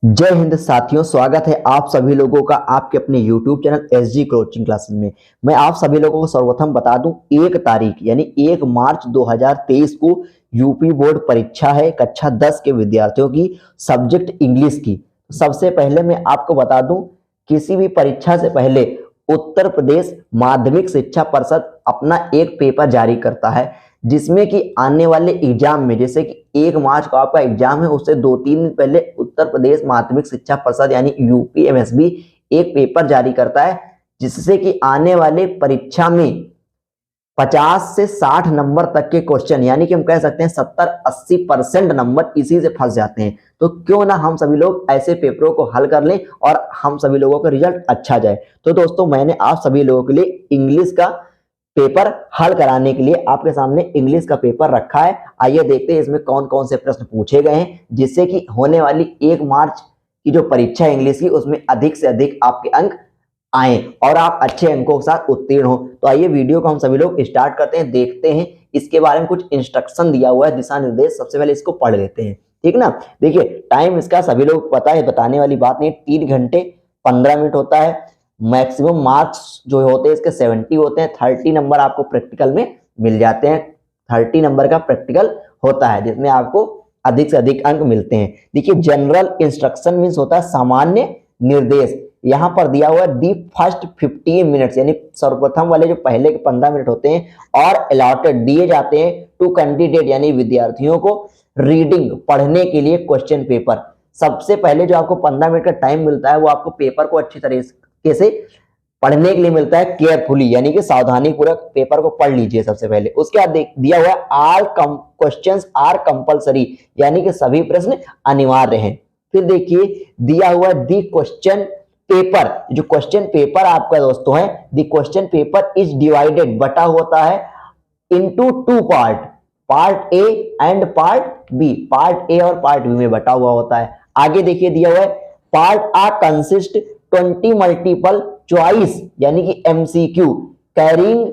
जय हिंद साथियों, स्वागत है आप सभी लोगों का आपके अपने YouTube channel SG coaching classes में। मैं आप सभी लोगों को सर्वप्रथम बता दूं, 1 तारीख यानी 1 मार्च 2023 को यूपी बोर्ड परीक्षा है कक्षा 10 के विद्यार्थियों की, सब्जेक्ट इंग्लिश की। सबसे पहले मैं आपको बता दूं, किसी भी परीक्षा से पहले उत्तर प्रदेश माध्यमिक शिक्षा परिषद अपना एक पेपर जारी करता है, जिसमें कि आने वाले एग्जाम में, जैसे कि 1 मार्च को आपका एग्जाम है, उससे 2-3 दिन पहले उत्तर प्रदेश माध्यमिक शिक्षा परिषद यानी यूपीएमएसबी एक पेपर जारी करता है, जिससे कि आने वाले परीक्षा में 50 से 60 नंबर तक के क्वेश्चन, यानी कि हम कह सकते हैं 70-80% नंबर इसी से फंस जाते हैं। तो क्यों ना हम सभी लोग ऐसे पेपरों को हल कर लें और हम सभी लोगों का रिजल्ट अच्छा जाए। तो दोस्तों, मैंने आप सभी लोगों के लिए इंग्लिश का पेपर हल कराने के लिए आपके सामने इंग्लिश का पेपर रखा है। आइए देखते हैं इसमें कौन कौन से प्रश्न पूछे गए हैं, जिससे कि होने वाली 1 मार्च की जो परीक्षा है इंग्लिश की, उसमें अधिक से अधिक आपके अंक आए और आप अच्छे अंकों के साथ उत्तीर्ण हो। तो आइए वीडियो को हम सभी लोग स्टार्ट करते हैं, देखते हैं इसके बारे में कुछ इंस्ट्रक्शन दिया हुआ है, दिशा निर्देश। सबसे पहले इसको पढ़ लेते हैं, ठीक ना। देखिए, टाइम इसका सभी लोग पता है, बताने वाली बात नहीं। 3 घंटे 15 मिनट होता है। मैक्सिमम मार्क्स जो होते हैं इसके 70 होते हैं। 30 नंबर आपको प्रैक्टिकल में मिल जाते हैं। 30 नंबर का प्रैक्टिकल होता है, जिसमें आपको अधिक से अधिक अंक मिलते हैं। देखिए, जनरल इंस्ट्रक्शन मीन्स होता है सामान्य निर्देश। यहाँ पर दिया हुआ है दी फर्स्ट 15 मिनट्स, यानी सर्वप्रथम वाले जो पहले के 15 मिनट होते हैं और अलॉटेड दिए जाते हैं टू कैंडिडेट यानी विद्यार्थियों को रीडिंग पढ़ने के लिए क्वेश्चन पेपर। सबसे पहले जो आपको 15 मिनट का टाइम मिलता है, वो आपको पेपर को अच्छी तरीके से पढ़ने के लिए मिलता है, केयरफुली, यानी कि सावधानी पूर्वक पेपर को पढ़ लीजिए सबसे पहले। उसके बाद दिया हुआ है ऑल क्वेश्चंस आर कंपलसरी, यानी कि सभी प्रश्न अनिवार्य हैं। फिर देखिए, दिया हुआ दी क्वेश्चन पेपर, जो क्वेश्चन पेपर आपका दोस्तों है, the question paper is divided, बटा होता है into 2 part, part A and part B. Part A और पार्ट बी में बटा हुआ होता है। आगे देखिए, दिया हुआ है पार्ट आ कंसिस्ट 20 मल्टीपल चॉइस, यानी कि MCQ carrying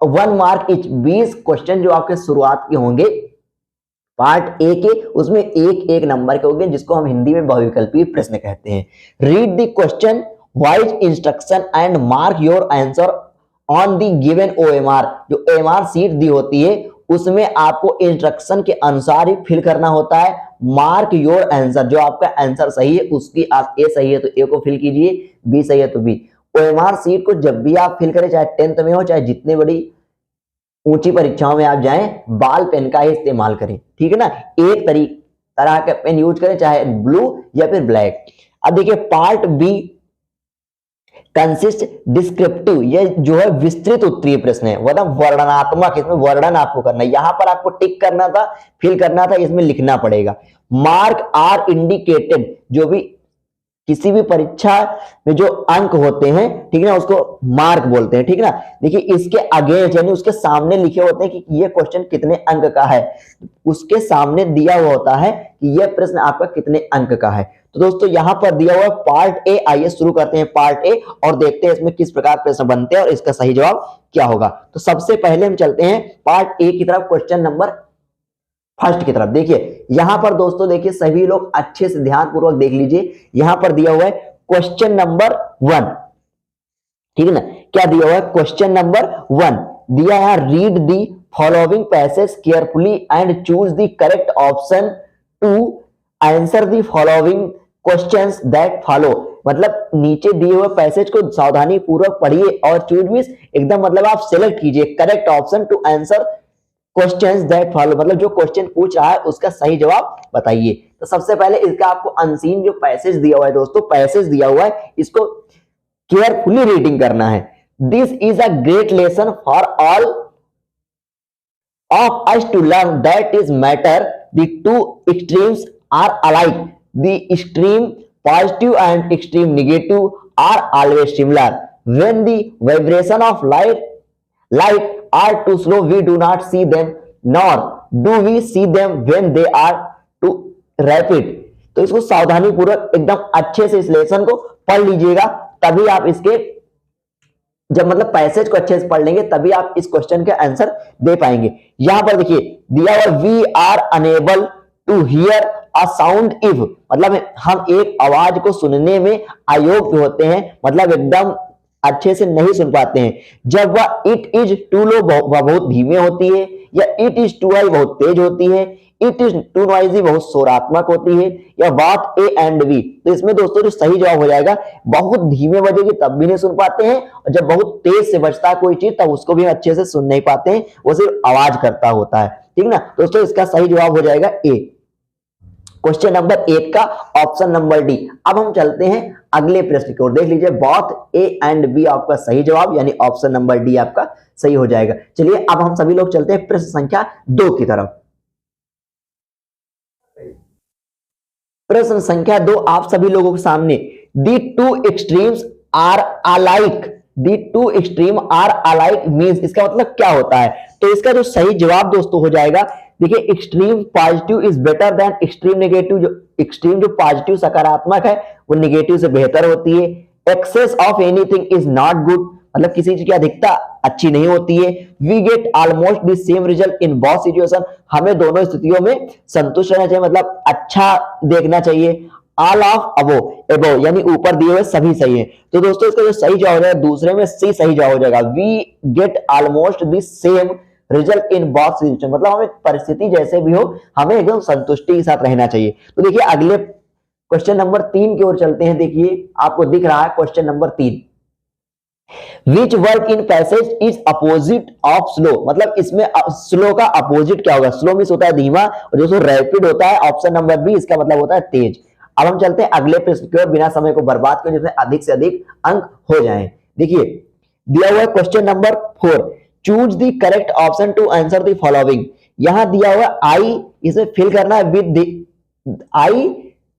1 mark etch. 20 question जो आपके शुरुआत के होंगे पार्ट ए के, उसमें एक एक नंबर के होंगे, जिसको हम हिंदी में बहुविकल्पीय प्रश्न कहते हैं। Read the question wise instruction and mark your answer on the given OMR. जो ओएमआर सीट दी होती है, उसमें आपको इंस्ट्रक्शन के अनुसार ही फिल करना होता है। मार्क योर आंसर, जो आपका आंसर सही है उसकी आप ए सही है तो ए को फिल कीजिए, बी सही है तो बी। ओएमआर सीट को जब भी आप फिल करें, चाहे 10th में हो, चाहे जितने बड़ी ऊंची परीक्षाओं में आप जाएं, बाल पेन का ही इस्तेमाल करें, ठीक है ना। एक तरह का पेन यूज करें, चाहे ब्लू या फिर ब्लैक। अब देखिए, पार्ट बी कंसिस्ट डिस्क्रिप्टिव, ये जो है विस्तृत उत्तरीय प्रश्न है, मतलब वर्णनात्मक। इसमें वर्णन आपको करना है, यहां पर आपको टिक करना था, फिल करना था, इसमें लिखना पड़ेगा। मार्क आर इंडिकेटेड, जो भी किसी भी परीक्षा में जो अंक होते हैं, ठीक है ना, उसको मार्क बोलते हैं, ठीक है ना। देखिए, इसके अगेंस्ट यानी उसके सामने लिखे होते हैं कि ये क्वेश्चन कितने अंक का है, उसके सामने दिया हुआ होता है कि यह प्रश्न आपका कितने अंक का है। तो दोस्तों, यहां पर दिया हुआ है पार्ट ए। आइए शुरू करते हैं पार्ट ए और देखते हैं इसमें किस प्रकार प्रश्न बनते हैं और इसका सही जवाब क्या होगा। तो सबसे पहले हम चलते हैं पार्ट ए की तरफ, क्वेश्चन नंबर फर्स्ट की तरफ। देखिए, यहां पर दोस्तों, देखिए सभी लोग अच्छे से ध्यान पूर्वक देख लीजिए। यहां पर दिया हुआ है क्वेश्चन नंबर 1, ठीक है ना। क्या दिया हुआ है? क्वेश्चन नंबर 1 दिया है, read the following passage carefully and choose the correct option to answer the following questions that follow. मतलब नीचे दिए हुए पैसेज को सावधानी पूर्वक पढ़िए और चूज मींस एकदम, मतलब आप सिलेक्ट कीजिए correct option to answer questions that follow, मतलब जो क्वेश्चन पूछ रहा है उसका सही जवाब बताइए। तो सबसे पहले इसका आपको अनसीन जो पैसेज दिया हुआ है दोस्तों, पैसेज दिया हुआ है, इसको केयरफुली रीडिंग करना है। This is a great lesson for all of us to learn that is matter the two extremes are alike, the extreme positive and extreme negative are always similar, when the vibration of light are too slow we do not see them, nor do we see them when they are too rapid। तो इसको सावधानी पूर्वक एकदम अच्छे से इस lesson को पढ़ लीजिएगा, तभी आप इसके जब मतलब पैसेज को अच्छे से पढ़ लेंगे तभी आप इस क्वेश्चन के आंसर दे पाएंगे। यहां पर देखिए दिया हुआ we are unable to hear a sound if, मतलब हम एक आवाज को सुनने में अयोग्य होते हैं, मतलब एकदम अच्छे से नहीं सुन पाते हैं जब वह इट इज टू लो, वह बहुत धीमे होती है, या इट इज टू हाई, बहुत तेज होती है, इट इज टू नॉइजी, बहुत शोरात्मक होती है, या बात ए एंड बी। तो इसमें दोस्तों जो सही जवाब हो जाएगा, बहुत धीमे बजेगी तब भी नहीं सुन पाते हैं, और जब बहुत तेज से बजता है कोई चीज तब उसको भी अच्छे से सुन नहीं पाते हैं, वो सिर्फ आवाज करता होता है। ठीक ना दोस्तों, इसका सही जवाब हो जाएगा ए, क्वेश्चन नंबर 8 का ऑप्शन नंबर डी। अब हम चलते हैं अगले प्रश्न की ओर, देख लीजिए बोथ ए एंड बी आपका सही जवाब, यानी ऑप्शन नंबर डी आपका सही हो जाएगा। चलिए अब हम सभी लोग चलते हैं प्रश्न संख्या 2 की तरफ। प्रश्न संख्या 2 आप सभी लोगों के सामने, the two extremes are alike, the two extreme are alike means, इसका मतलब क्या होता है? तो इसका जो सही जवाब दोस्तों हो जाएगा, देखिए extreme positive is better than extreme negative, जो एक्सट्रीम जो पॉजिटिव सकारात्मक है वो नेगेटिव से बेहतर होती है। Excess of anything is not good, मतलब किसी चीज की अधिकता अच्छी नहीं होती है। We get almost the same result in both situation, हमें दोनों स्थितियों में संतुष्ट रहना चाहिए, मतलब अच्छा देखना चाहिए। ऑल ऑफ अबो, एबो यानी ऊपर दिए हुए सभी सही है। तो दोस्तों इसका जो सही जवाब हो जाएगा, दूसरे में सी सही जवाब हो जाएगा। We get almost the same result in both situation, मतलब हमें परिस्थिति जैसे भी हो हमें एकदम संतुष्टि के साथ रहना चाहिए। तो देखिए अगले क्वेश्चन नंबर 3 की ओर चलते हैं। देखिए आपको दिख रहा है question number 3, which word in passage is opposite of slow, मतलब इसमें स्लो का अपोजिट क्या होगा? स्लो मींस होता है धीमा, और जो रैपिड होता है ऑप्शन नंबर बी, इसका मतलब होता है तेज। अब हम चलते हैं अगले प्रश्न की ओर, बिना समय को बर्बाद किए, जिसमें अधिक से अधिक अंक हो जाएं। देखिए दिया हुआ है question number 4, choose the correct option to answer the following. यहां दिया हुआ आई, इसे फिल करना है विद आई,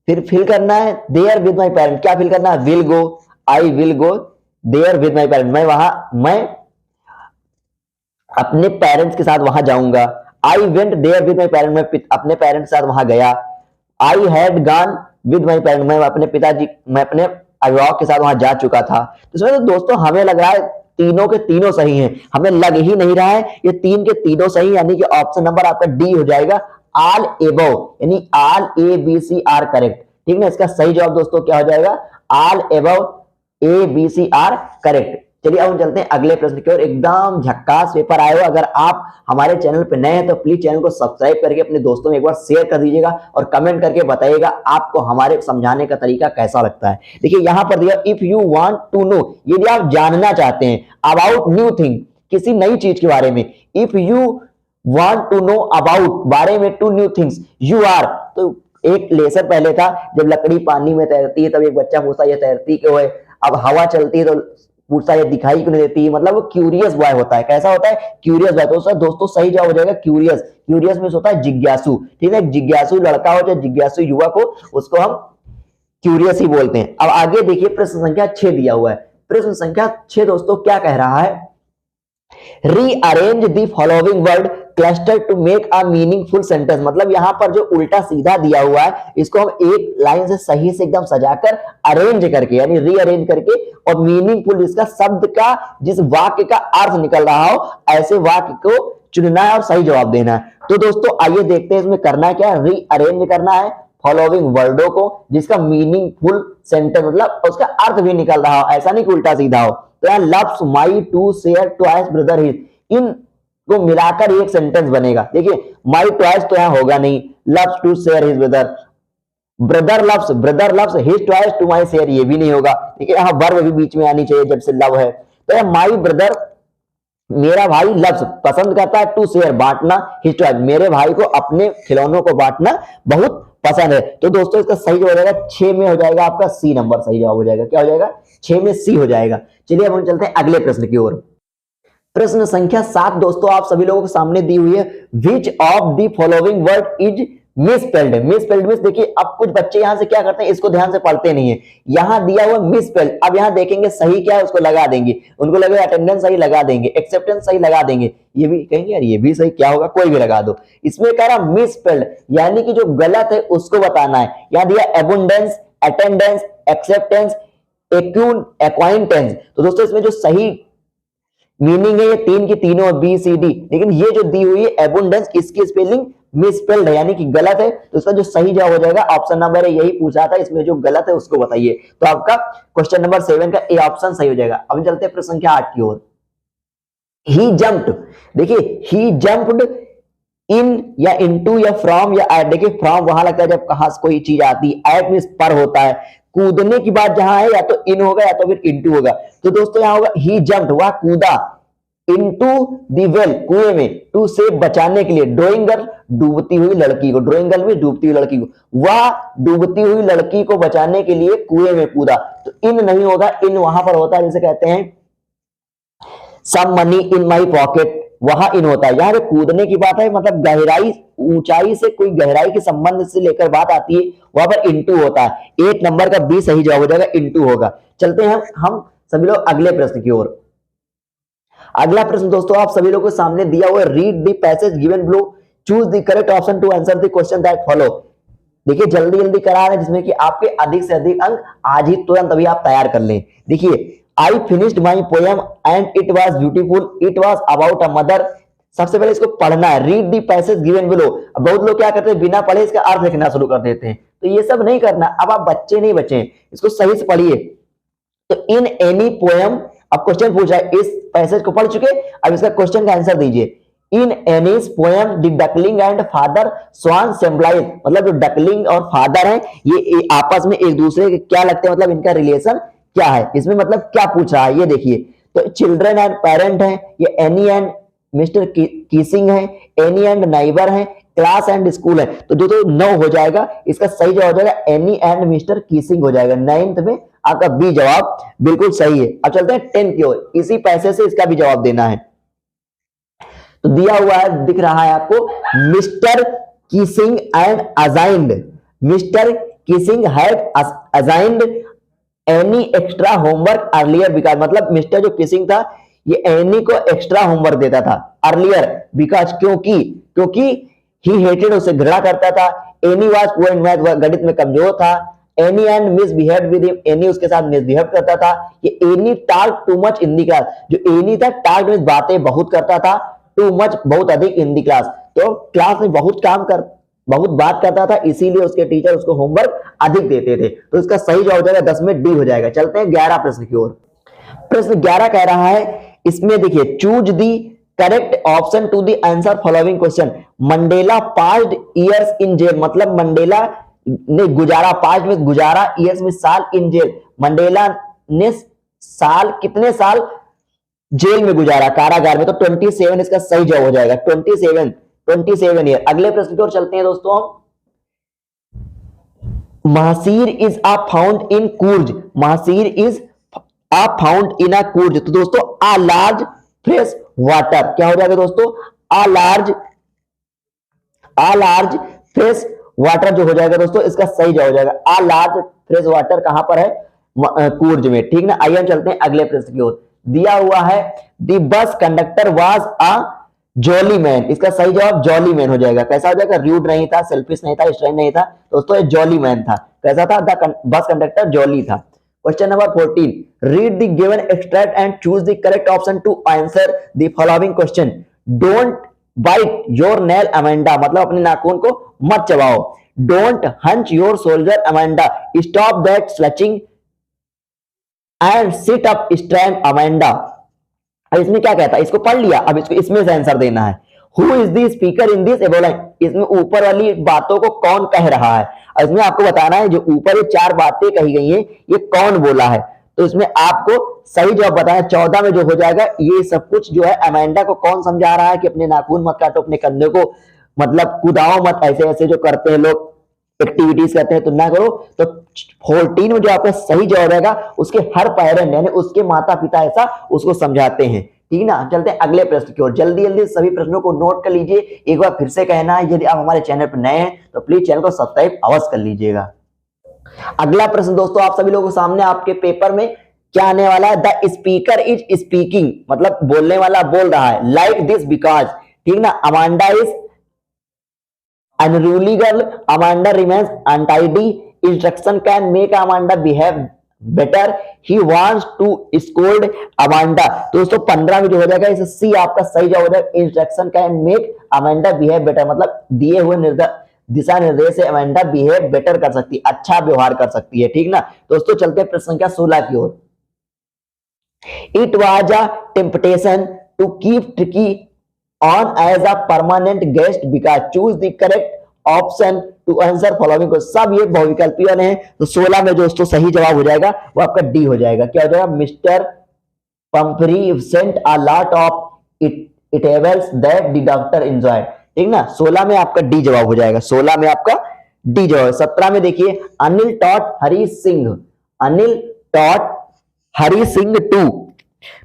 फिर फिल करना है देयर विद माई पेरेंट, क्या फिल करना है? Will go, I will go there with my parent, मैं अपने पेरेंट्स के साथ वहां जाऊंगा। I went there with my parent, मैं अपने पेरेंट्स के साथ वहां गया। I had gone with my parent, मैं अपने अभिभावक के साथ वहां जा चुका था। तो इसमें तो दोस्तों हमें लग रहा है तीनों के तीनों सही हैं, हमें लग ही नहीं रहा है ये तीन के तीनों सही, यानी कि ऑप्शन नंबर आपका डी हो जाएगा, ऑल एबव, यानी all A B C are correct. ठीक है, इसका सही जवाब दोस्तों क्या हो जाएगा? All above A B C are correct. चलिए अब हम चलते हैं अगले प्रश्न की ओर। एकदम झक्कास पेपर आए हो, अगर आप हमारे चैनल पर नए हैं तो प्लीज चैनल को सब्सक्राइब करके अपने दोस्तों में एक बार शेयर कर दीजिएगा, और कमेंट करके बताइएगा आपको हमारे समझाने का तरीका कैसा लगता है। देखिए यहां पर दिया, if you want to know, यदि आप जानना चाहते हैं अबाउट न्यू थिंग, किसी नई चीज के बारे में, if you want to know about, बारे में, to new things, you are, तो एक लेसन पहले था, जब लकड़ी पानी में तैरती है तब एक बच्चा पूछता है ये तैरती क्यों है, अब हवा चलती है तो पूछता है ये दिखाई क्यों नहीं देती है, मतलब वो क्यूरियस बॉय होता है। कैसा होता है? Curious boy. तो दोस्तों सही जवाब हो जाएगा क्यूरियस। क्यूरियस में होता है जिज्ञासु। ठीक है, जिज्ञासु लड़का हो चाहे जिज्ञासु युवक हो, उसको हम क्यूरियस ही बोलते हैं। अब आगे देखिए प्रश्न संख्या 6 दिया हुआ है। प्रश्न संख्या 6 दोस्तों क्या कह रहा है? Rearrange the following word cluster to make a meaningful sentence, मतलब यहां पर जो उल्टा सीधा दिया हुआ है इसको हम एक लाइन से सही से एकदम सजाकर अरेंज करके, यानी रीअरेंज करके, और मीनिंगफुल, जिसका शब्द का, जिस वाक्य का अर्थ निकल रहा हो, ऐसे वाक्य को चुनना है और सही जवाब देना है। तो दोस्तों आइए देखते हैं इसमें करना क्या है। रीअरेंज करना है फॉलोइंग वर्डों को, जिसका मीनिंगफुल सेंटेंस, मतलब उसका अर्थ भी निकल रहा हो, ऐसा नहीं कि उल्टा सीधा हो। तो यहाँ loves my to share twice brother his, इन को मिलाकर एक सेंटेंस बनेगा। देखिए माई ट्वाइस तो यहाँ होगा नहीं, loves to share his brother, brother loves his twice to my share, ये भी नहीं होगा। देखिए यहाँ वर्ब भी बीच में आनी चाहिए जब से लव है। तो माई ब्रदर, मेरा भाई, लव्स पसंद करता है, टू शेयर बांटना, हिज ट्वाइस मेरे भाई को अपने खिलौनों को बांटना बहुत पसंद है। तो दोस्तों इसका सही जवाब हो जाएगा 6 में हो जाएगा आपका सी नंबर सही जवाब हो जाएगा। क्या हो जाएगा? 6 में सी हो जाएगा। चलिए अब हम चलते हैं अगले प्रश्न की ओर। प्रश्न संख्या 7 दोस्तों आप सभी लोगों के सामने दी हुई है, which of the following word is misspelled. Misspelled means, देखिए अब कुछ बच्चे यहां से क्या करते हैं, इसको ध्यान से पढ़ते नहीं है। यहां दिया हुआ मिसस्पेल्ड, अब यहां देखेंगे सही क्या है उसको लगा देंगे, उनको लगेगा अटेंडेंस सही लगा देंगे, एक्सेप्टेंस सही लगा देंगे, ये भी कहेंगे यार ये भी सही, क्या होगा, कोई भी लगा दो। इसमें कह रहा मिसस्पेल्ड, यानी कि जो गलत है उसको बताना है। यहां दिया अबंडेंस, अटेंडेंस, एक्सेप्टेंस, एक्वाइंटेंस। तो दोस्तों इसमें जो सही मीनिंग है ये तीन की तीनों बी सी डी, लेकिन ये जो दी हुई है अबंडेंस, इसकी स्पेलिंग मिसस्पेल्ड है यानी कि गलत है, तो इसका जो सही जवाब हो जाएगा ऑप्शन नंबर है, यही पूछा था, इसमें जो गलत है उसको बताइए। तो आपका क्वेश्चन नंबर 7 का ए ऑप्शन सही हो जाएगा। अब चलते हैं प्रश्न संख्या 8 की ओर। ही जंप्ड, देखिए ही जंप्ड इन या इनटू या फ्रॉम या एट, देखिए फ्रॉम वहां लगता है जब कहां से कोई चीज आती है, एट मींस पर होता है, कूदने की बात जहां है या तो इन होगा या तो फिर इनटू होगा। तो दोस्तों यहां होगा ही जंप्ड, वह कूदा, इनटू दी वेल, कुएं में, टू सेव बचाने के लिए, ड्राइंग गर्ल डूबती हुई लड़की को, ड्राइंग गर्ल में डूबती हुई लड़की को, वह डूबती हुई लड़की को बचाने के लिए कुएं में कूदा। तो इन नहीं होगा, इन वहां पर होता है जैसे कहते हैं some money in my pocket, वहां इन होता है। यहां कूदने की बात है, मतलब गहराई, ऊंचाई से कोई गहराई के संबंध से लेकर बात आती है, वहां पर इनटू होता है। 8 नंबर का बी सही जवाब हो जाएगा, इनटू होगा। चलते हैं हम सभी लोग अगले प्रश्न की ओर। अगला प्रश्न दोस्तों आप सभी लोगों के सामने दिया हुआ है, read the passage given below, choose the correct option to answer the question that follow. देखिए जल्दी जल्दी करा रहे हैं जिसमें कि आपके अधिक से अधिक अंक आज ही तुरंत अभी आप तैयार कर लें। देखिए I finished my poem and it was beautiful, it was about a mother. सबसे पहले इसको पढ़ना है, रीड दी पैसेज गिवन बिलो। बहुत लोग क्या करते हैं, बिना पढ़े इसका अर्थ लिखना शुरू कर देते हैं, तो ये सब नहीं करना। अब आप बच्चे नहीं बचे, इसको सही से पढ़िए। तो इन एनी पोएम, अब क्वेश्चन पूछा है, इस पैसेज को पढ़ चुके, अब इसका क्वेश्चन का आंसर दीजिए। In Annie's poem the duckling and father swan symbolise, मतलब जो डकलिंग और फादर हैं ये आपस में एक दूसरे के क्या लगते हैं, मतलब इनका रिलेशन क्या है, इसमें मतलब क्या पूछ रहा है ये देखिए। तो चिल्ड्रन एंड पेरेंट है, ये एनी एंड मिस्टर किसिंग है, एनी एंड नाइबर है, क्लास एंड स्कूल है। तो जो तो 9 हो जाएगा, इसका सही जवाब हो जाएगा एनी एंड मिस्टर किसिंग हो जाएगा। 9th में आपका बी जवाब बिल्कुल सही है। अब चलते हैं 10 की ओर, इसी पैसे से इसका भी जवाब देना है। तो दिया हुआ है, दिख रहा है आपको, mister Keesing and assigned, mister Keesing had assigned any extra homework earlier because, मतलब मिस्टर जो किसिंग था ये एनी को एक्स्ट्रा होमवर्क देता था अर्लियर बिकॉज, क्योंकि ही हेटेड, उसे घृणा करता था। Any was poor in math, वह गणित में कमजोर था। Any and misbehaved with him, any उसके साथ मिसबिहेव करता था। ये any talk too much in the class, जो एनी था टॉक में बातें बहुत करता था, टू मच बहुत अधिक इन द क्लास, तो क्लास में बहुत बात करता था, इसीलिए उसके टीचर उसको होमवर्क अधिक देते थे। तो इसका सही जवाब हो जाएगा 10 में डी हो जाएगा। चलते हैं 11 प्रश्न की ओर। प्रश्न 11 कह रहा है, इसमें देखिए choose the correct option to the answer following question. Mandela passed years in jail, मतलब मंडेला ने गुजारा, पास्ट में गुजारा, ईयर्स में साल, इन जेल मंडेला ने साल, कितने साल जेल में गुजारा, कारागार में। तो 27 इसका सही जवाब हो जाएगा, 27 ईयर। अगले प्रश्न की ओर चलते हैं दोस्तों। Mahseer is a found in Coorg, mahseer is a found in a Coorg. तो दोस्तों आ लार्ज फ्रेश वाटर क्या हो जाएगा दोस्तों, आ लार्ज फ्रेश वाटर जो हो जाएगा दोस्तों, इसका सही जवाब हो जाएगा आ लार्ज फ्रेश वाटर। कहां पर है, कूर्ज में, ठीक ना। आइए हम चलते हैं अगले प्रश्न की ओर। दिया हुआ है the bus conductor was a jolly man, इसका सही जवाब जॉली मैन हो जाएगा। कैसा हो जाएगा, रूड नहीं था, सेल्फिश नहीं था, स्ट्रेंज नहीं था दोस्तों, ये जॉली मैन था। कैसा था, द बस कंडक्टर जॉली था। Question number 14, read the given extract and choose the correct option to answer the following question. Don't bite your nail Amanda, मतलब अपने नाखून को मत चबाओ। Don't hunch your shoulder Amanda, stop that slouching and sit up straight Amanda. अब इसमें क्या कहता है, इसको पढ़ लिया, अब इसको इसमें से आंसर देना है। Who is the speaker in this above line, इसमें ऊपर वाली बातों को कौन कह रहा है। और इसमें आपको बताना है जो ऊपर ये 4 बातें कही गई हैं ये कौन बोला है। तो इसमें आपको सही जवाब बताना, 14 में जो हो जाएगा ये सब कुछ जो है अमेंडा को कौन समझा रहा है कि अपने नाखून मत काटो, अपने कंधे को मतलब कुदाओ मत, ऐसे ऐसे जो करते हैं लोग एक्टिविटीज करते हैं तो ना करो। तो 14 में जो आपका सही जवाब रहेगा उसके हर पेरेंट यानी उसके माता पिता ऐसा उसको समझाते हैं, ठीक ना। चलते हैं अगले प्रश्न की ओर, जल्दी जल्दी सभी प्रश्नों को नोट कर लीजिए। एक बार फिर से कहना है, यदि आप हमारे चैनल पर नए हैं तो प्लीज चैनल को सब्सक्राइब अवश्य कर लीजिएगा। अगला प्रश्न दोस्तों आप सभी लोगों के सामने आपके पेपर में क्या आने वाला है, द स्पीकर इज स्पीकिंग, मतलब बोलने वाला बोल रहा है, लाइक दिस बिकॉज, ठीक ना। Amanda is unruly girl, Amanda remains untidy, instruction can make Amanda behave better he wants to scold Amanda. दोस्तों 15 में जो हो जाएगा इसे सी आपका सही जवाब हो जाएगा। इंस्ट्रक्शन का है मेक अमांडा बिहेव बेटर, मतलब दिए हुए दिशा निर्देश से अमांडा बिहेव बेटर कर सकती है, अच्छा व्यवहार कर सकती है, ठीक ना। दोस्तों चलते हैं प्रश्न संख्या 16 की ओर। It was a temptation to keep tricky on as a permanent guest because choose the correct option to answer following को। सब ये बहुविकल्पी वाले हैं, तो 16 में दोस्तों सही जवाब हो जाएगा वो आपका डी हो जाएगा। क्या हो जाएगा? Mister Pumphrey sent a lot of eatables that the doctor enjoyed, ठीक ना। 16 में आपका डी जवाब हो जाएगा, 16 में आपका डी जवाब। 17 में देखिए Anil taught Hari Singh, Anil taught Hari Singh to,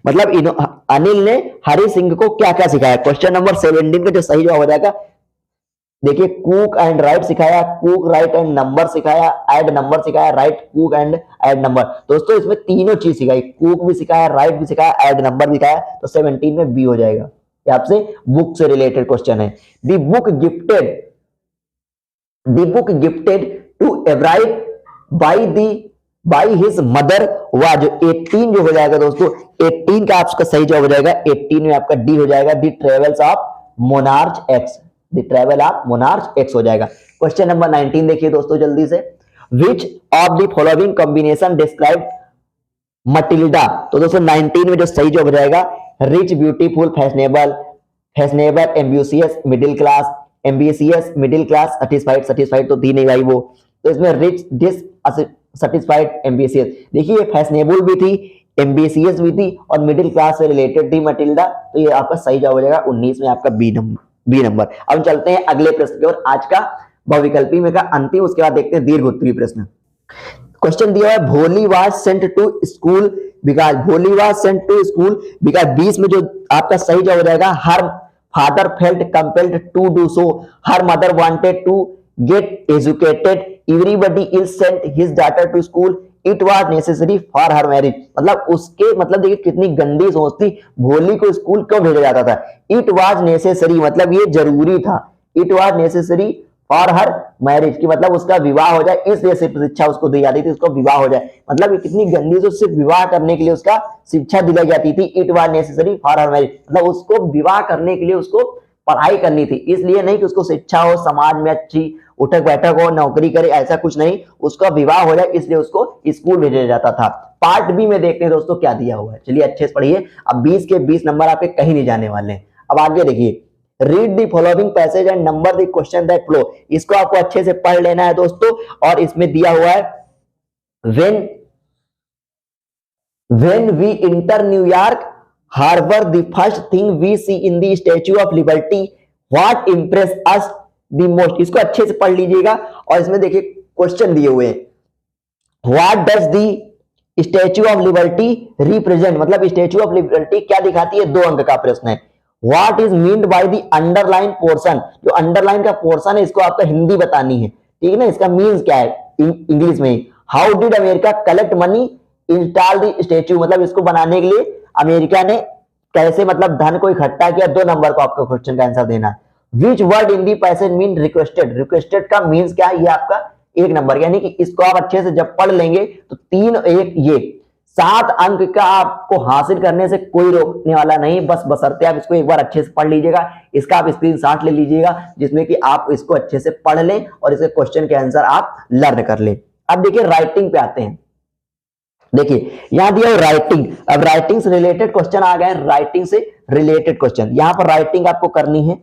मतलब अनिल ने हरि सिंह को क्या क्या सिखाया। क्वेश्चन नंबर 17 का जो सही जवाब हो जाएगा, देखिए कुक एंड राइट सिखाया, कुक राइट एंड नंबर सिखाया, ऐड नंबर सिखाया, right cook and add number. दोस्तों इसमें तीनों चीज सिखाई, कुक भी सिखाया, राइट भी सिखाया, ऐड नंबर भी सिखाया, तो 17 में बी हो जाएगा। ये आपसे बुक से रिलेटेड क्वेश्चन है। The book gifted to Ebright by his mother was 18 जो हो जाएगा दोस्तों, 18 का आपका सही जवाब हो जाएगा। 18 में आपका डी हो जाएगा, the travels of monarch x, the travel of monarch x हो जाएगा। क्वेश्चन नंबर 19 देखिए दोस्तों जल्दी से, which of the following combination describe Matilda. तो दोस्तों 19 में जो सही जवाब हो जाएगा, rich beautiful fashionable, fashionable ambitious middle class, ambitious middle class satisfied, satisfied तो थी नहीं भाई वो, तो इसमें रिच डिस सैटिस्फाइड एम्बिशियस। देखिए फैशनेबल भी थी, एम्बिशियस भी थी और मिडिल क्लास से रिलेटेड थी मटिल्डा, तो ये आपका सही जवाब हो जाएगा 19 में आपका बी नंबर। अब चलते हैं अगले प्रश्न की ओर, आज का बहुविकल्पी में का अंतिम, उसके बाद देखते हैं दीर्घ उत्तरीय प्रश्न। क्वेश्चन दिया है Bholi was sent to school because, Bholi was sent to school because 20 में जो आपका सही जवाब हो जाएगा, her father felt compelled to do so, her mother wanted to get educated, everybody is sent his daughter to school, it was necessary for her marriage. मतलब उसके मतलब देखिए कितनी गंदी सोच थी, भोली को स्कूल क्यों भेजा जाता था। इट वाज नेसेसरी मतलब ये जरूरी था, it was necessary for her marriage की मतलब उसका विवाह हो जाए, इसलिए सिर्फ शिक्षा उसको दी जाती थी, उसको विवाह हो जाए। मतलब ये कितनी गंदी सोच, सिर्फ विवाह करने के लिए उसका शिक्षा दिलाई जाती थी। It was necessary for her marriage मतलब उसको विवाह करने के लिए उसको पढ़ाई करनी थी, इसलिए नहीं कि उसको शिक्षा हो, समाज में अच्छी उठक बैठक हो, नौकरी करे, ऐसा कुछ नहीं, उसका विवाह हो जाए इसलिए उसको स्कूल भेजा जाता था। पार्ट बी में देखते हैं दोस्तों क्या दिया हुआ है, चलिए अच्छे से पढ़िए। अब 20 के 20 नंबर आपके कहीं नहीं जाने वाले हैं। अब आगे देखिए, read the following passage and number the question that flow, इसको आपको अच्छे से पढ़ लेना है दोस्तों। और इसमें दिया हुआ है when we enter New York harbor the first thing we see in the Statue of Liberty what impress us the most, इसको अच्छे से पढ़ लीजिएगा। और इसमें देखिए क्वेश्चन दिए हुए हैं, what does the Statue of Liberty represent, मतलब Statue of Liberty क्या दिखाती है, 2 अंक का प्रश्न है। What is meant by the underline portion, जो अंडरलाइन का पोर्शन है इसको आपको हिंदी बतानी है, ठीक है ना, इसका मीन्स क्या है इंग्लिश में ही। How did America collect money install the statue, मतलब इसको बनाने के लिए अमेरिका ने कैसे मतलब धन को इकट्ठा किया, 2 नंबर को आपको क्वेश्चन का आंसर देना है। Which word in the passage mean requested, requested का मीन्स क्या है, ये आपका 1 नंबर, यानी कि इसको आप अच्छे से जब पढ़ लेंगे तो 3 1 ये 7 अंक का आपको हासिल करने से कोई रोकने वाला नहीं, बस बशर्ते आप इसको एक बार अच्छे से पढ़ लीजिएगा। इसका आप स्क्रीनशॉट ले लीजिएगा जिसमें कि आप इसको अच्छे से पढ़ लें और इसके क्वेश्चन के आंसर आप लर्न कर लें। अब देखिए राइटिंग पे आते हैं, देखिए यहां दिया राइटिंग, अब राइटिंग से रिलेटेड क्वेश्चन आ गए, राइटिंग से रिलेटेड क्वेश्चन। यहां पर राइटिंग आपको करनी है,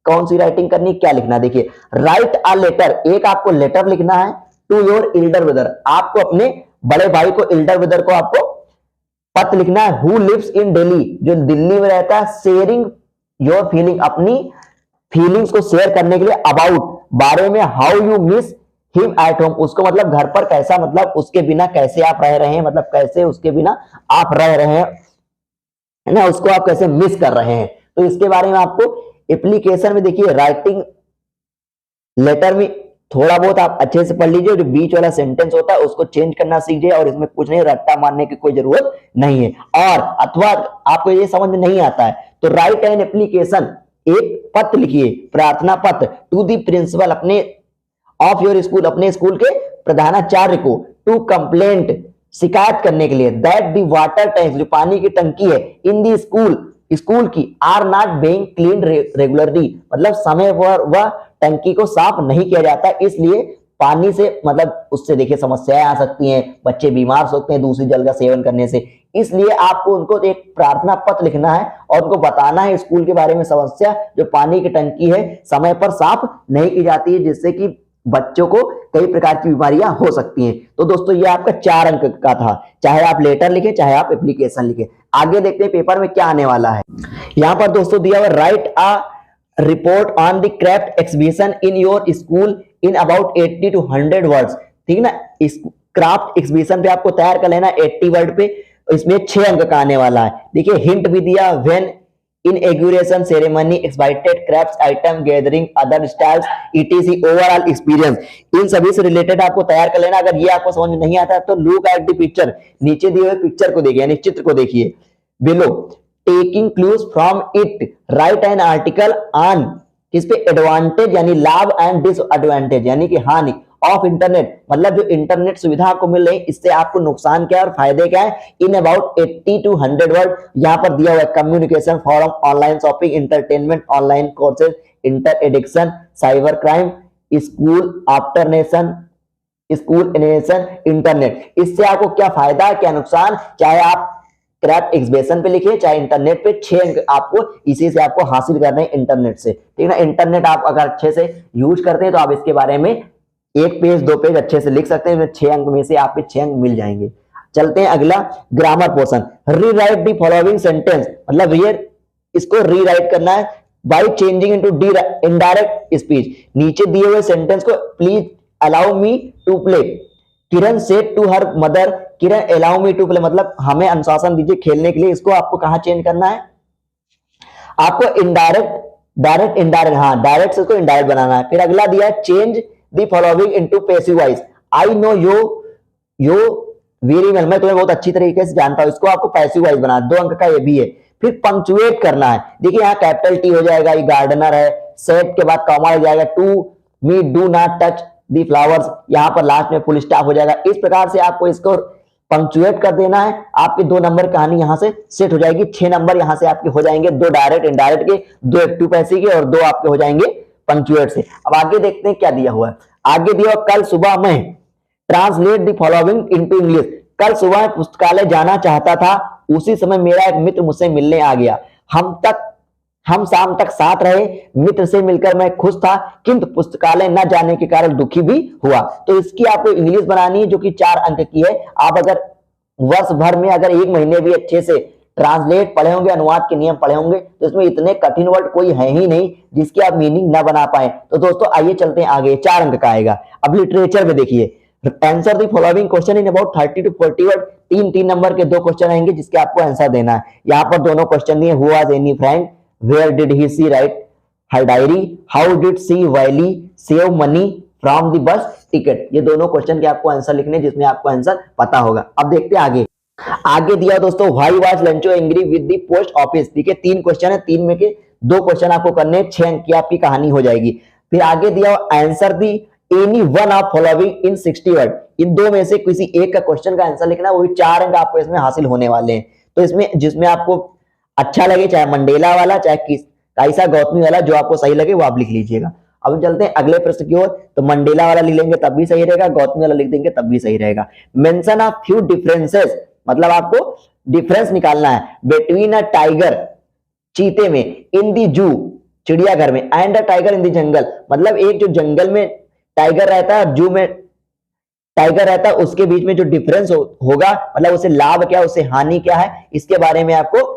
कौन सी राइटिंग करनी, क्या लिखना है, देखिए राइट अ लेटर, एक आपको लेटर लिखना है टू योर एल्डर ब्रदर, आपको अपने बड़े भाई को, एल्डर ब्रदर को आपको पत्र लिखना है, हु लिव्स इन दिल्ली, जो दिल्ली में रहता है, शेयरिंग योर फीलिंग, अपनी फीलिंग्स को शेयर करने के लिए, अबाउट बारे में, how you miss him at home, उसको मतलब घर पर कैसा, मतलब उसके बिना कैसे आप रह रहे हैं, मतलब कैसे उसके बिना आप रह रहे हैं, है ना, उसको आप कैसे मिस कर रहे हैं। तो इसके बारे में आपको एप्लीकेशन में देखिए राइटिंग लेटर में थोड़ा बहुत आप अच्छे से पढ़ लीजिए, जो बीच वाला सेंटेंस होता है उसको चेंज करना सीख जाइए, और इसमें कुछ नहीं, रट्टा मारने की कोई जरूरत नहीं है। और अथवा आपको ये समझ में नहीं आता है तो राइट एन एप्लीकेशन, एक पत्र लिखिए, प्रार्थना पत्र टू दी प्रिंसिपल, अपने ऑफ योर स्कूल, अपने स्कूल के प्रधानाचार्य को, टू कंप्लेंट शिकायत करने के लिए दैट दी वाटर टैंक, जो पानी की टंकी है, इन दी स्कूल की are not being clean regularly, मतलब समय पर वह टंकी को साफ नहीं किया जाता, इसलिए पानी से मतलब उससे देखिए समस्याएं आ सकती हैं, बच्चे बीमार हो सकते हैं दूषित जल का सेवन करने से। इसलिए आपको उनको एक प्रार्थना पत्र लिखना है और उनको बताना है स्कूल के बारे में समस्या, जो पानी की टंकी है समय पर साफ नहीं की जाती है, जिससे कि बच्चों को कई प्रकार की बीमारियां हो सकती हैं। तो दोस्तों ये आपका 4 अंक का था, चाहे आप लेटर लिखे चाहे आप एप्लीकेशन लिखे। आगे देखते हैं पेपर में क्या आने वाला है। यहां पर दोस्तों दिया हुआ right a report on the craft exhibition in your school in about 80 to 100 words, ठीक ना। इस क्राफ्ट एग्जीबिशन पे आपको तैयार कर लेना 80 वर्ड पे, इसमें 6 अंक का आने वाला है। देखिए हिंट भी दिया, when inauguration ceremony exhibited crafts item gathering other styles etc overall experience, इन सभी से रिलेटेड आपको तैयार कर लेना। अगर ये आपको समझ में नहीं आता तो लुक एट द पिक्चर, नीचे दिए हुए पिक्चर को देखिए यानी चित्र को देखिए। Below taking clues from it right an article on, इस पे एडवांटेज यानी लाभ एंड डिसएडवांटेज यानी कि हानि ऑफ इंटरनेट, मतलब जो इंटरनेट सुविधा आपको मिल रही है इससे आपको नुकसान क्या है और फायदे क्या है। इन अबाउट 80 to 100 वर्ड यहाँ पर दिया हुआ है। Communication forum, online shopping, entertainment, online courses, inter addiction, cyber crime, school afternation, school innovation, internet, इससे आपको क्या फायदा है क्या नुकसान, चाहे आप क्रैफ्ट एग्जीबिशन पे लिखिए चाहे इंटरनेट पे। 6 अंक आपको इसी से आपको हासिल करने हैं इंटरनेट से, ठीक ना। इंटरनेट आप अगर अच्छे से यूज करते हैं तो आप इसके बारे में 1 पेज 2 पेज अच्छे से लिख सकते हैं, 6 अंक में से आपके 6 अंक मिल जाएंगे। चलते हैं अगला grammar portion. Rewrite the following sentence, मतलब ये इसको रीराइट करना है by changing into indirect speech. नीचे दिए हुए सेंटेंस को please allow me to play, Kiran said to her mother, Kiran allow me to play, मतलब हमें अनुशासन दीजिए खेलने के लिए। इसको आपको कहां चेंज करना है, आपको इनडायरेक्ट डायरेक्ट इनडायरेक्ट, हाँ डायरेक्ट से इसको इनडायरेक्ट बनाना है। फिर अगला दिया change the following into passive voice, I know you very well, मैं तुम्हें बहुत अच्छी तरीके से जानता हूं, इसको आपको पैसिव वॉइस बनाना, 2 अंक का ये भी है। फिर पंक्चुएट करना है, देखिए यहाँ कैपिटल टी हो जाएगा, ये गार्डनर है, सेट के बाद कॉमा हो जाएगा, to me do not touch the flowers, यहाँ पर लास्ट में फुल स्टॉप हो जाएगा। इस प्रकार से आपको इसको पंक्चुएट कर देना है, आपके 2 नंबर कहानी यहां से सेट हो जाएगी। 6 नंबर यहां से आपके हो जाएंगे, 2 डायरेक्ट इनडायरेक्ट के, 2 एक्टिव पैसिव के और 2 आपके हो जाएंगे पंक्चुएट से। अब आगे देखते हैं क्या दिया हुआ है। आगे दिया हुआ कल सुबह मैं translate the following into English, कल सुबह पुस्तकालय जाना चाहता था, उसी समय मेरा एक मित्र मुझसे मिलने आ गया, हम शाम तक साथ रहे, मित्र से मिलकर मैं खुश था किंतु पुस्तकालय न जाने के कारण दुखी भी हुआ। तो इसकी आपको इंग्लिश बनानी है जो कि 4 अंक की है। आप अगर वर्ष भर में अगर 1 महीने भी अच्छे से ट्रांसलेट पढ़े होंगे, अनुवाद के नियम पढ़े होंगे, तो इसमें इतने कठिन वर्ड कोई है ही नहीं जिसकी आप मीनिंग ना बना पाए। तो दोस्तों आइए चलते हैं आगे, 4 अंक का आएगा। अब लिटरेचर में देखिए answer the following question in about 30 to 40 word, 3 number के 2 क्वेश्चन आएंगे जिसके आपको आंसर देना है। यहाँ पर दोनों क्वेश्चन दिए, who was Anne Frank, where did he she write her diary, how did she Valli save money from the bus ticket. ये दोनों क्वेश्चन के आपको आंसर लिखने जिसमें आपको आंसर पता होगा। अब देखते हैं आगे। आगे दिया दोस्तों why was लंचो angry with the post office, ठीक है 3 क्वेश्चन है, 3 में के 2 क्वेश्चन आपको करने, 6 अंक की आपकी कहानी हो जाएगी। फिर आगे दिया answer the any one of following in 60 word, इन 2 में से किसी एक का क्वेश्चन का आंसर लिखना, वो भी 4 अंक आपको इसमें हासिल होने वाले हैं। तो इसमें जिसमें आपको अच्छा लगे, चाहे मंडेला वाला चाहे काइसा गौतमी वाला, जो आपको सही लगे वो आप लिख लीजिएगा। अब चलते हैं अगले प्रश्न की ओर। तो मंडेला वाला लिख लेंगे तब भी सही रहेगा, गौतमी वाला लिख देंगे तब भी सही रहेगा। मेंशन ऑफ फ्यू डिफरेंसेस, मतलब आपको डिफरेंस निकालना है बिटवीन अ टाइगर चीते में, इन दी जू चिड़ियाघर में, एंड अ टाइगर इन दी जंगल, मतलब एक जो जंगल में टाइगर रहता है और जू में टाइगर रहता है उसके बीच में जो डिफरेंस होगा, मतलब उसे लाभ क्या उसे हानि क्या है, इसके बारे में आपको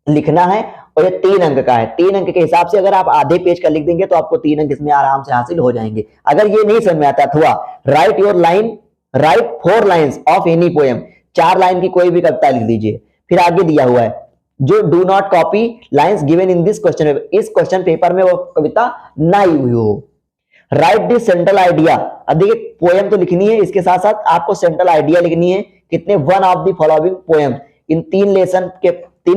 लिखना है। और ये 3 अंक का है, 3 अंक के हिसाब से अगर आप आधे पेज का लिख देंगे तो आपको 3 अंक इसमें आराम से हासिल हो जाएंगे। अगर ये नहीं समझ में आता अथवा right your line, right 4 lines of any poem, 4 line की कोई भी कविता लिख दीजिए। फिर आगे दिया हुआ है जो do not copy lines given in this question paper, इस क्वेश्चन पेपर में वो कविता ना हुई हो। राइट दी सेंट्रल आइडिया, अब देखिए पोएम तो लिखनी है, इसके साथ साथ आपको सेंट्रल आइडिया लिखनी है। कितने, one of the following poem, in 3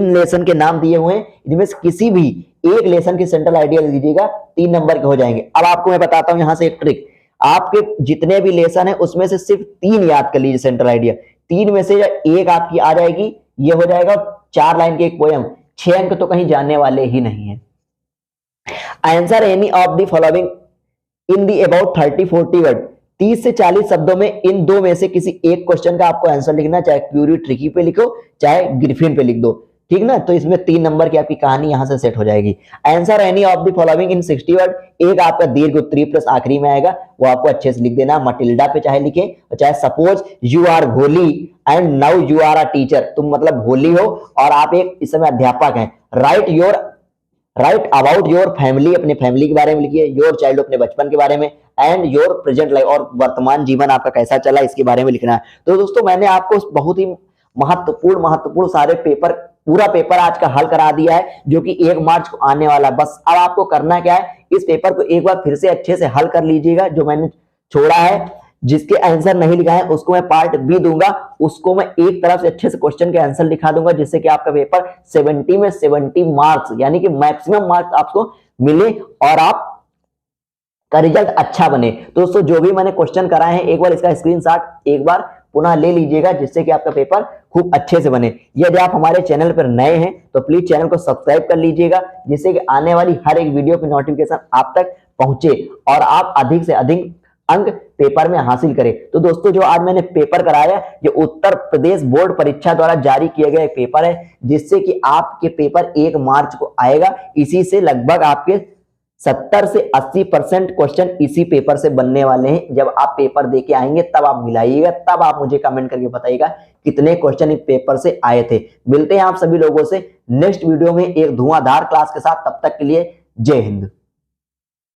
lesson के नाम दिए हुए हैं, इनमें से किसी भी एक लेसन की सेंट्रल आइडिया लिख दीजिएगा, 3 नंबर के हो जाएंगे। अब आपको मैं बताता हूं यहां से एक ट्रिक, आपके जितने भी लेसन है उसमें से सिर्फ 3 याद कर लीजिए सेंट्रल आइडिया, 3 में से एक आपकी आ जाएगी, ये हो जाएगा 4 लाइन की एक पोयम, 6 अंक तो कहीं जाने वाले ही नहीं है। Answer any of the following in the about 30-40 word, 30 से 40 शब्दों में इन दो में से किसी एक क्वेश्चन का आपको आंसर लिखना, चाहे क्यूरी ट्रिकी पे लिखो चाहे ग्रिफिन पे लिख दो, ठीक ना। तो इसमें 3 नंबर की आपकी कहानी यहां से सेट हो जाएगी। Answer any of the following in 60 word, एक आपका दीर्घ उत्तरी प्लस आखिरी में आएगा, वो आपको अच्छे से लिख देना। मटिल्डा पे चाहे लिखे, चाहे suppose you are Bholi and now you are a teacher, तुम मतलब भोली हो और आप एक इस समय अध्यापक हैं। राइट अबाउट योर फैमिली, अपने फैमिली के बारे में लिखिए। योर चाइल्ड, अपने बचपन के बारे में। एंड योर प्रेजेंट लाइफ, और वर्तमान जीवन आपका कैसा चला इसके बारे में लिखना है। तो दोस्तों मैंने आपको बहुत ही महत्वपूर्ण सारे पेपर, पूरा पेपर आज का हल करा दिया है, जो कि 1 मार्च को आने वाला। बस अब आपको करना क्या है, इस पेपर को एक बार फिर से अच्छे से हल कर लीजिएगा। जो मैंने छोड़ा है, जिसके आंसर नहीं लिखा है, उसको मैं पार्ट बी दूंगा, उसको मैं एक तरफ से अच्छे से क्वेश्चन के आंसर लिखा दूंगा, जिससे कि आपका पेपर 70 में 70 मार्क्स यानी कि मैक्सिमम मार्क्स आपको मिले और आप का रिजल्ट अच्छा बने। तो दोस्तों जो भी मैंने क्वेश्चन कराए हैं, एक बार इसका स्क्रीनशॉट एक बार पुनः ले लीजिएगा, जिससे कि आपका पेपर खूब अच्छे से बने। यदि आप हमारे चैनल पर नए हैं तो प्लीज चैनल को सब्सक्राइब कर लीजिएगा, जिससे कि आने वाली हर एक वीडियो की नोटिफिकेशन आप तक पहुंचे और आप अधिक से अधिक अंक पेपर में हासिल करें। तो दोस्तों जो आज मैंने पेपर कराया, ये उत्तर प्रदेश बोर्ड परीक्षा द्वारा जारी किया गया एक पेपर है, जिससे कि आपके पेपर 1 मार्च को आएगा। इसी से लगभग आपके 70 से 80% क्वेश्चन इसी पेपर से बनने वाले हैं। जब आप पेपर देके आएंगे तब आप मिलाइएगा, तब आप मुझे कमेंट करके बताइएगा कितने क्वेश्चन इस पेपर से आए थे। मिलते हैं आप सभी लोगों से नेक्स्ट वीडियो में एक धुआंधार क्लास के साथ। तब तक के लिए जय हिंद।